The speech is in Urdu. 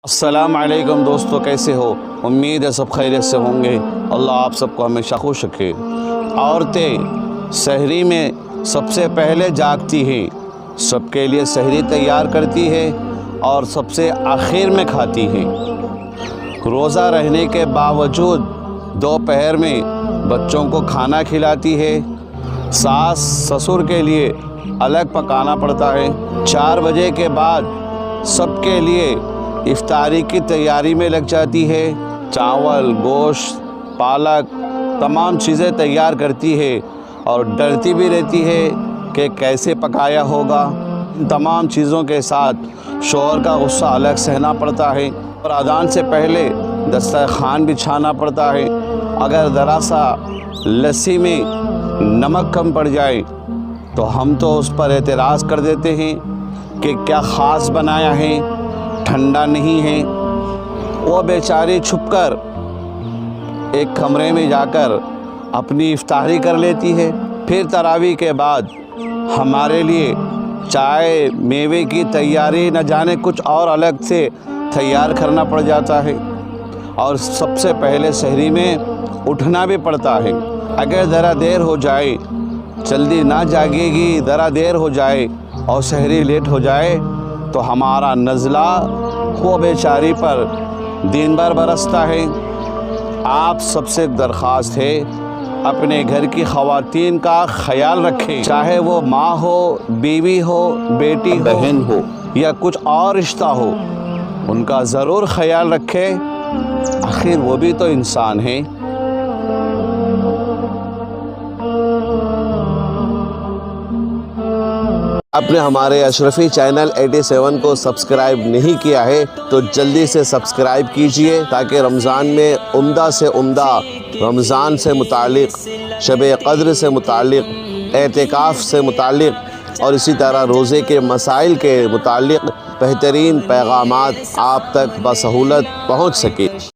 السلام علیکم دوستو، کیسے ہو؟ امید ہے سب خیریت سے ہوں گے۔ اللہ آپ سب کو ہمیشہ خوش رکھے۔ عورتیں سحری میں سب سے پہلے جاگتی ہیں، سب کے لیے سحری تیار کرتی ہے اور سب سے آخر میں کھاتی ہیں۔ روزہ رہنے کے باوجود دوپہر میں بچوں کو کھانا کھلاتی ہے۔ ساس سسر کے لیے الگ پکانا پڑتا ہے۔ 4 بجے کے بعد سب کے لیے افطاری کی تیاری میں لگ جاتی ہے۔ چاول، گوشت، پالک، تمام چیزیں تیار کرتی ہے اور ڈرتی بھی رہتی ہے کہ کیسے پکایا ہوگا۔ تمام چیزوں کے ساتھ شوہر کا غصہ الگ سہنا پڑتا ہے اور اذان سے پہلے دسترخوان بچھانا پڑتا ہے۔ اگر ذرا سا لسی میں نمک کم پڑ جائے تو ہم تو اس پر اعتراض کر دیتے ہیں کہ کیا خاص بنایا ہے، ٹھنڈا نہیں ہے۔ وہ بیچاری چھپ کر ایک کمرے میں جا کر اپنی افطاری کر لیتی ہے۔ پھر تراویح کے بعد ہمارے لیے چائے میوے کی تیاری نہ جانے کچھ اور الگ سے تیار کرنا پڑ جاتا ہے، اور سب سے پہلے سحری میں اٹھنا بھی پڑتا ہے۔ اگر ذرا دیر ہو جائے، جلدی نہ جاگے گی، ذرا دیر ہو جائے اور سحری لیٹ ہو جائے تو ہمارا نزلہ وہ بیچاری پر دن بھر برستا ہے۔ آپ سب سے درخواست ہے، اپنے گھر کی خواتین کا خیال رکھیں، چاہے وہ ماں ہو، بیوی ہو، بیٹی ہو، بہن ہو یا کچھ اور رشتہ ہو، ان کا ضرور خیال رکھیں، آخر وہ بھی تو انسان ہیں۔ آپ نے ہمارے اشرفی چینل 87 کو سبسکرائب نہیں کیا ہے تو جلدی سے سبسکرائب کیجئے، تاکہ رمضان میں عمدہ سے عمدہ رمضان سے متعلق، شب قدر سے متعلق، اعتکاف سے متعلق اور اسی طرح روزے کے مسائل کے متعلق بہترین پیغامات آپ تک بسہولت پہنچ سکے۔